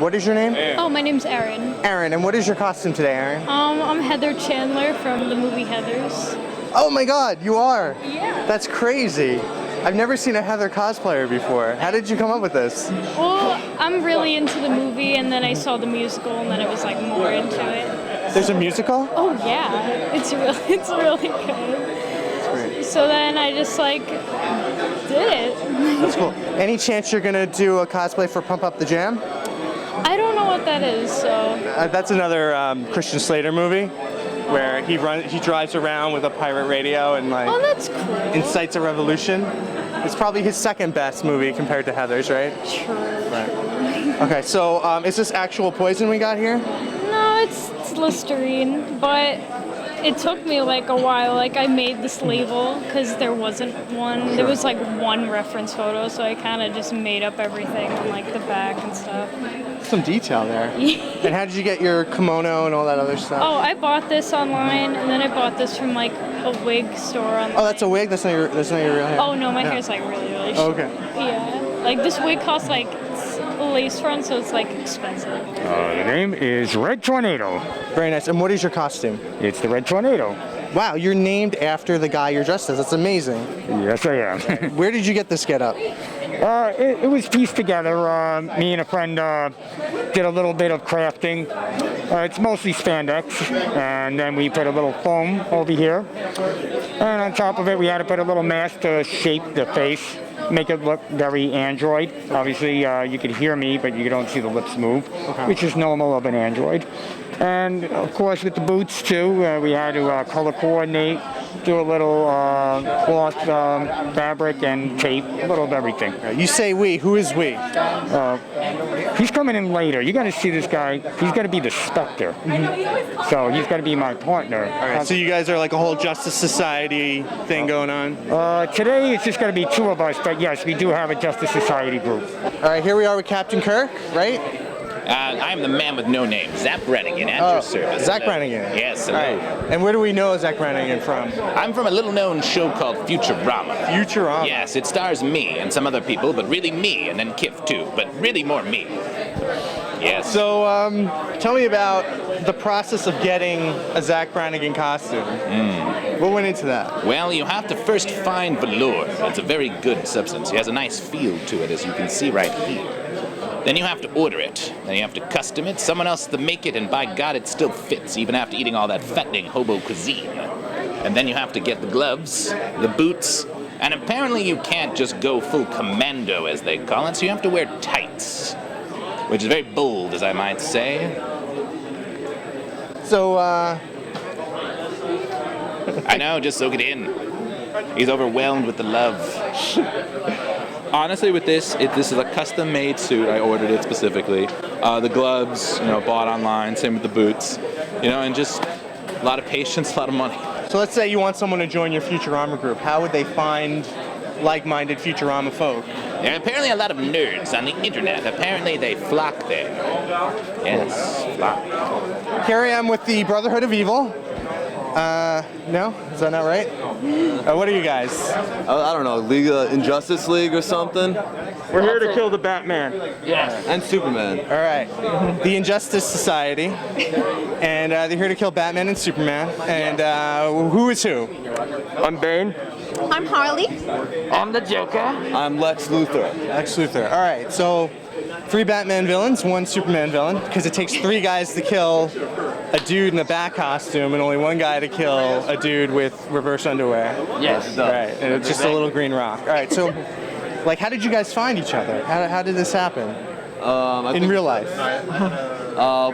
What is your name? Oh, my name's Erin. Erin, and what is your costume today, Erin? I'm Heather Chandler from the movie Heathers. Oh my god, you are? Yeah. That's crazy. I've never seen a Heather cosplayer before. How did you come up with this? Well, I'm really into the movie, and then I saw the musical, and then I was like more into it. There's a musical? Oh yeah, it's really good. So then I just like did it. That's cool. Any chance you're gonna do a cosplay for Pump Up the Jam? I don't know what that is, so. That's another Christian Slater movie where he drives around with a pirate radio and like Oh, that's cool. incites a revolution. It's probably his second best movie compared to Heather's, right? Sure. Right. Okay, so is this actual poison we got here? No, it's Listerine, but it took me like a while. Like I made this label because there wasn't one. Sure. There was like one reference photo, so I kind of just made up everything on like the back and stuff. Some detail there. And how did you get your kimono and all that other stuff? Oh, I bought this online, and then I bought this from like a wig store online. Oh, that's a wig? That's not your real hair? Oh no, my Yeah. hair's like really Oh, short. okay. Yeah, like this wig costs like a lace front, so it's like expensive. The name is Red Tornado. Very nice. And what is your costume? It's the Red Tornado. Wow, you're named after the guy you're dressed as. That's amazing. Yes, I am. Where did you get this get up? It was pieced together. Me and a friend did a little bit of crafting. It's mostly spandex, and then we put a little foam over here. And on top of it, we had to put a little mask to shape the face, make it look very android. Obviously, you could hear me, but you don't see the lips move, which is normal of an android. And of course, with the boots too, we had to color coordinate, do a little cloth fabric and tape, a little of everything. You say we. Who is we? He's coming in later. You got to see this guy. He's got to be the Spectre. So he's got to be my partner. All right, so you guys are like a whole Justice Society thing going on? Today it's just going to be two of us, but yes, we do have a Justice Society group. All right, here we are with Captain Kirk, right? I am the man with no name, Zach Brannigan, at your service. Zach Hello. Brannigan. Yes, All hello. right. And where do we know Zach Brannigan from? I'm from a little-known show called Futurama. Futurama? Yes, it stars me and some other people, but really me, and then Kif too, but really more me. Yes. So, tell me about the process of getting a Zach Brannigan costume. What went into that? Well, you have to first find velour. It's a very good substance. It has a nice feel to it, as you can see right here. Then you have to order it. Then you have to custom it. Someone else to make it, and by God, it still fits, even after eating all that fattening hobo cuisine. And then you have to get the gloves, the boots, and apparently you can't just go full commando, as they call it, so you have to wear tights, which is very bold, as I might say. So, I know, just soak it in. He's overwhelmed with the love. Honestly, with this is a custom-made suit. I ordered it specifically. The gloves, bought online. Same with the boots. And just a lot of patience, a lot of money. So let's say you want someone to join your Futurama group. How would they find like-minded Futurama folk? There are apparently a lot of nerds on the internet. Apparently they flock there. Yes, flock. Here I am with the Brotherhood of Evil. No? Is that not right? What are you guys? I don't know, League Injustice League or something? We're here to kill the Batman. Yes. And Superman. All right. The Injustice Society. And they're here to kill Batman and Superman. And who is who? I'm Bane. I'm Harley. I'm the Joker. I'm Lex Luthor. Lex Luthor. All right. So 3 Batman villains, 1 Superman villain, because it takes 3 guys to kill a dude in a bat costume and only 1 guy to kill a dude with reverse underwear. Yes. Right. And it's just a little green rock. All right. So, like, how did you guys find each other? How did this happen? In real life?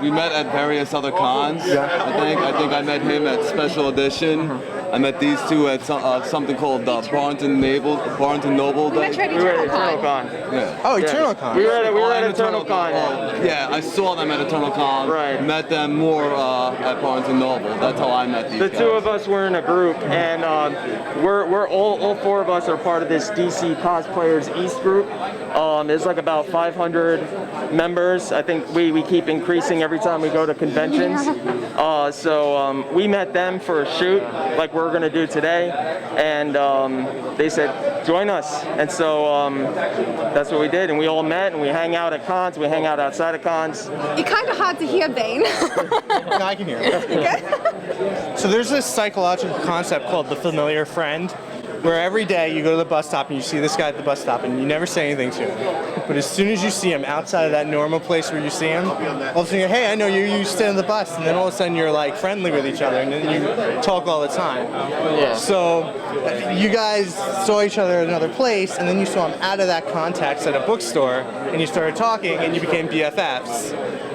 We met at various other cons. I think I met him at Special Edition. I met these two at something called Barnes and Noble Day. We were at Eternal Con. Yeah. Oh, Eternal Con. We were at Eternal Con. Yeah, I saw them at Eternal Con. Right. Met them more at Barnes and Noble. That's how I met these The guys. 2 of us were in a group, and we're all 4 of us are part of this DC Cosplayers East group. There's like about 500 members. I think we keep increasing every time we go to conventions. So we met them for a shoot like we're gonna do today, and they said, join us. And so that's what we did, and we all met, and we hang out at cons, we hang out outside of cons. You're kind of hard to hear, Bane. No, I can hear it. So there's this psychological concept called the familiar friend, where every day you go to the bus stop and you see this guy at the bus stop and you never say anything to him. But as soon as you see him outside of that normal place where you see him, all of a sudden you're, hey, I know you, you stand on the bus, and then all of a sudden you're like friendly with each other and then you talk all the time. Yeah. So you guys saw each other at another place, and then you saw him out of that context at a bookstore, and you started talking and you became BFFs.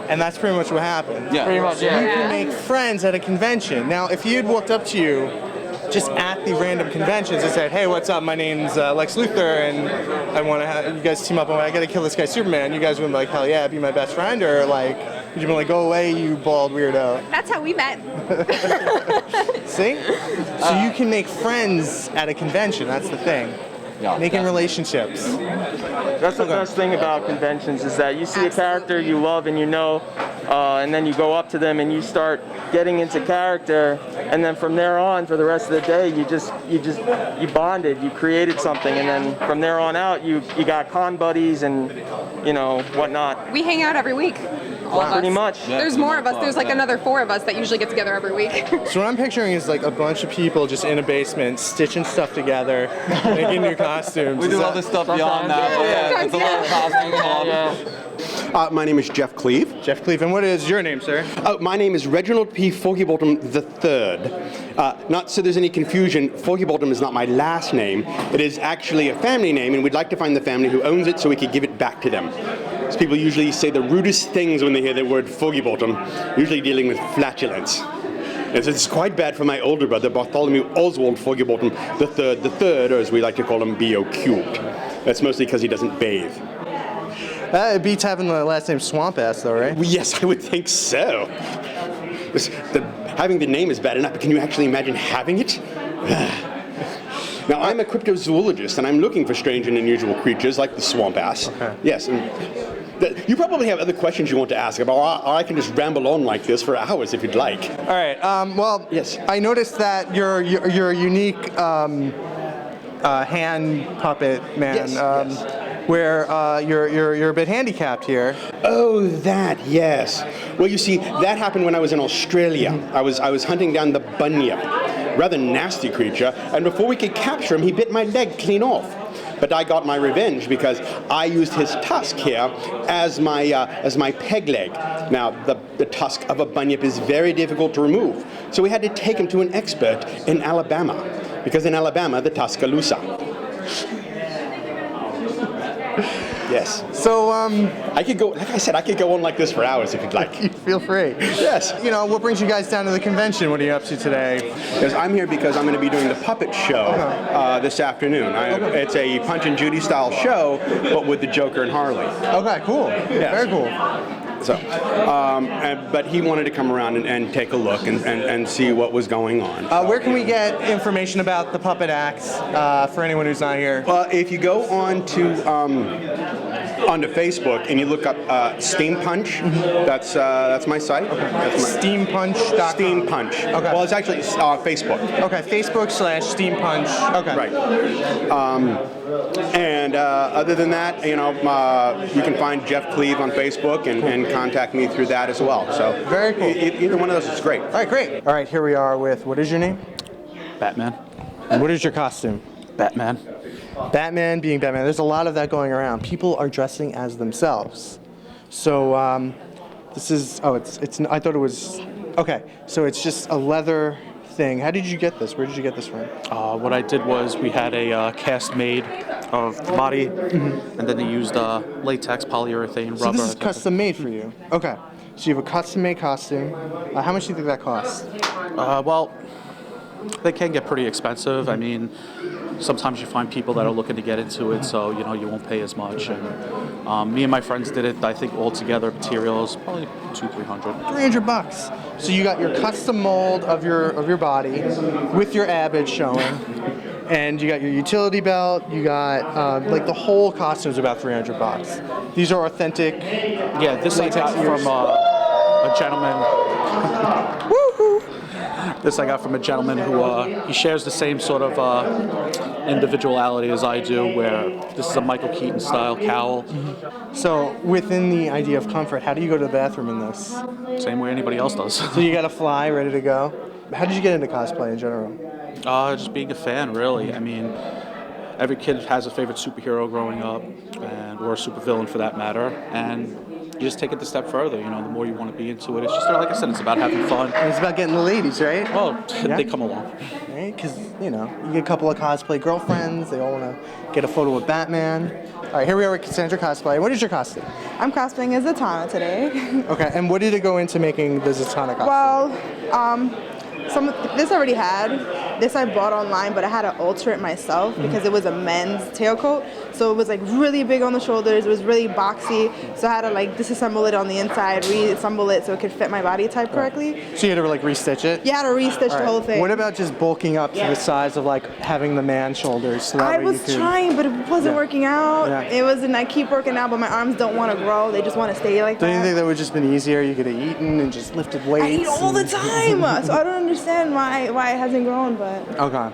And that's pretty much what happened. Yeah. Pretty much, You yeah. can make friends at a convention. Now, if he had walked up to you just at the random conventions and said, hey, what's up, my name's Lex Luthor, and I want to have you guys team up, and I got to kill this guy Superman, you guys would be like, hell yeah, be my best friend, or like, would you be like, go away, you bald weirdo? That's how we met. See? So you can make friends at a convention, that's the thing. Yeah, Making relationships. That's the best thing about conventions, is that you see a character you love and you know, and then you go up to them and you start getting into character, and then from there on, for the rest of the day, you bonded, you created something, and then from there on out, you got con buddies and whatnot. We hang out every week. All of us. Pretty much. There's more of us. There's like another 4 of us that usually get together every week. So what I'm picturing is like a bunch of people just in a basement, stitching stuff together, making new costumes. We do other stuff beyond that. But yeah, it's a lot of costume. My name is Jeff Cleve. Jeff Cleve, and what is your name, sir? My name is Reginald P. Fogybottom III. Not so there's any confusion, Fogybottom is not my last name. It is actually a family name, and we'd like to find the family who owns it so we could give it back to them. So people usually say the rudest things when they hear the word Fogybottom, usually dealing with flatulence. And so it's quite bad for my older brother, Bartholomew Oswald Fogybottom the third, or as we like to call him, B.O. Cubed. That's mostly because he doesn't bathe. It beats having the last name Swamp Ass, though, right? Well, yes, I would think so. Having the name is bad enough, but can you actually imagine having it? Now, I'm a cryptozoologist, and I'm looking for strange and unusual creatures like the swamp ass. Okay. Yes, and you probably have other questions you want to ask about, or I can just ramble on like this for hours if you'd like. All right. Well, yes. I noticed that you're a unique hand puppet man. Yes, yes. Where you're a bit handicapped here. Oh, that, yes. Well, you see, that happened when I was in Australia. I was hunting down the bunyip, rather nasty creature, and before we could capture him, he bit my leg clean off. But I got my revenge because I used his tusk here as my peg leg. Now, the tusk of a bunyip is very difficult to remove, so we had to take him to an expert in Alabama, because in Alabama, the Tuscaloosa. Yes. So, I could go, like I said, I could go on like this for hours if you'd like. Feel free. Yes. You know, what brings you guys down to the convention? What are you up to today? Because I'm here because I'm going to be doing the puppet show this afternoon. It's a Punch and Judy style show, but with the Joker and Harley. Okay, cool. Yes. Very cool. So, but he wanted to come around and take a look and see what was going on. Where can we get information about the puppet acts for anyone who's not here? Well, if you go onto Facebook and you look up Steam Punch, that's my site. Okay. Steampunch.com. Steam Punch. Okay. Well, it's actually Facebook. Okay, Facebook/Steam Punch. Okay. Right. And other than that, you can find Jeff Cleve on Facebook and contact me through that as well. So very cool. Either one of those is great. All right, great. All right, here we are with, what is your name? Batman. And what is your costume? Batman. Batman being Batman. There's a lot of that going around. People are dressing as themselves. So this is, I thought it was, okay. So it's just a leather thing. How did you get this? Where did you get this from? What I did was we had a cast made of the body, and then they used latex, polyurethane, So rubber. this is custom made for you. Okay. So you have a custom made costume. How much do you think that costs? Well, they can get pretty expensive. I mean, sometimes you find people that are looking to get into it, so you won't pay as much. And me and my friends did it. I think altogether materials probably $200-300. $300. So you got your custom mold of your body with your abs showing, and you got your utility belt. You got like the whole costume is about $300. These are authentic. Yeah, this I got from a gentleman. Woohoo! This I got from a gentleman who he shares the same sort of individuality as I do, where this is a Michael Keaton style cowl. So within the idea of comfort, how do you go to the bathroom in this? Same way anybody else does. So you got to fly, ready to go. How did you get into cosplay in general? Just being a fan, really. I mean, every kid has a favorite superhero growing up, or a supervillain for that matter, and you just take it a step further. You know, the more you want to be into it, it's just like I said, it's about having fun. And it's about getting the ladies, right? Well, they come along. Right? Because, you know, you get a couple of cosplay girlfriends, they all want to get a photo with Batman. All right, here we are with Cassandra Cosplay. What is your costume? I'm cosplaying as Zatanna today. Okay, and what did it go into making the Zatanna costume? Well, this I already had. This I bought online, but I had to alter it myself because it was a men's tailcoat. So it was like really big on the shoulders. It was really boxy. So I had to like disassemble it on the inside, reassemble it so it could fit my body type correctly. So you had to like restitch it? You had to restitch the whole thing. What about just bulking up to the size of like having the man shoulders? So that I way was trying, but it wasn't working out. Yeah. It wasn't. I keep working out, but my arms don't want to grow. They just want to stay like Don't that. you think that would just been easier? You could have eaten and just lifted weights. I eat all the time, so I don't understand why it hasn't grown, but. Okay.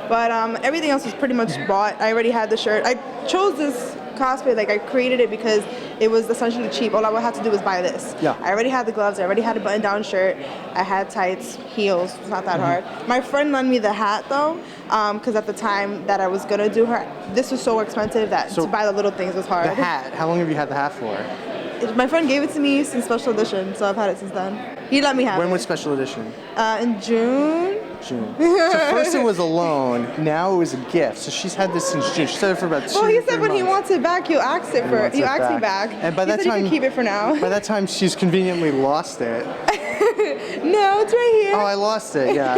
But everything else was pretty much bought. I already had the shirt. I chose this cosplay, like I created it because it was essentially cheap. All I would have to do was buy this. Yeah. I already had the gloves. I already had a button-down shirt. I had tights, heels. It's not that hard. My friend lent me the hat though, because at the time that I was gonna do her, this was so expensive that to buy the little things was hard. The hat. How long have you had the hat for? My friend gave it to me since special edition, so I've had it since then. He let me have it. When was special edition? In June. June. So first it was a loan, now it was a gift. So she's had this since June. She said it for about 2 Well, he said 3 when he months. wants it back, he'll ask it for. He'll ask me back. And by he that said time, you can keep it for now. By that time, she's conveniently lost it. No, it's right here. Oh, I lost it. Yeah.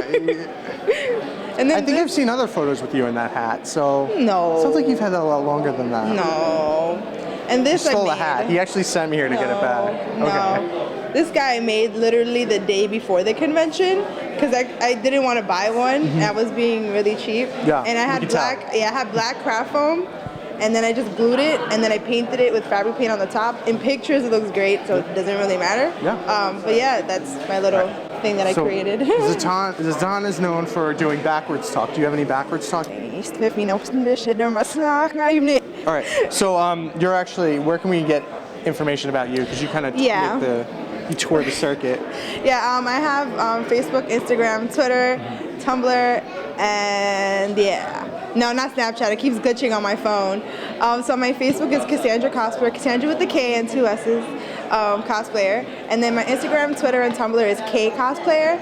And then I think I've seen other photos with you in that hat. So no. Sounds like you've had that a lot longer than that. No. And this you stole I a made. hat. He actually sent me here to get it back. No. Okay. This guy I made literally the day before the convention because I didn't want to buy one. And I was being really cheap. Yeah. And I had black craft foam. And then I just glued it, and then I painted it with fabric paint on the top. In pictures, it looks great, so it doesn't really matter. Yeah. But yeah, that's my little thing that I created. Zatanna is known for doing backwards talk. Do you have any backwards talk? All right. So you're actually. Where can we get information about you? Because you kind of you tour the circuit. Yeah. I have Facebook, Instagram, Twitter, Tumblr, and yeah. No, not Snapchat. It keeps glitching on my phone. So my Facebook is Cassandra Cosplayer, Cassandra with the K and 2 S's, cosplayer. And then my Instagram, Twitter, and Tumblr is K Cosplayer.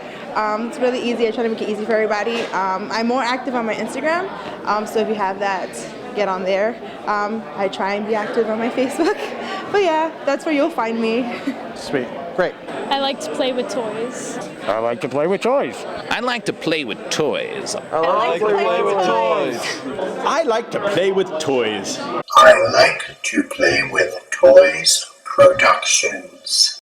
It's really easy. I try to make it easy for everybody. I'm more active on my Instagram, so if you have that, get on there. I try and be active on my Facebook. But yeah, that's where you'll find me. Sweet. Great. I like to play with toys. I like to play with toys. I like to play with toys. I like to play with toys. I like to play with toys. I like to play with toys productions.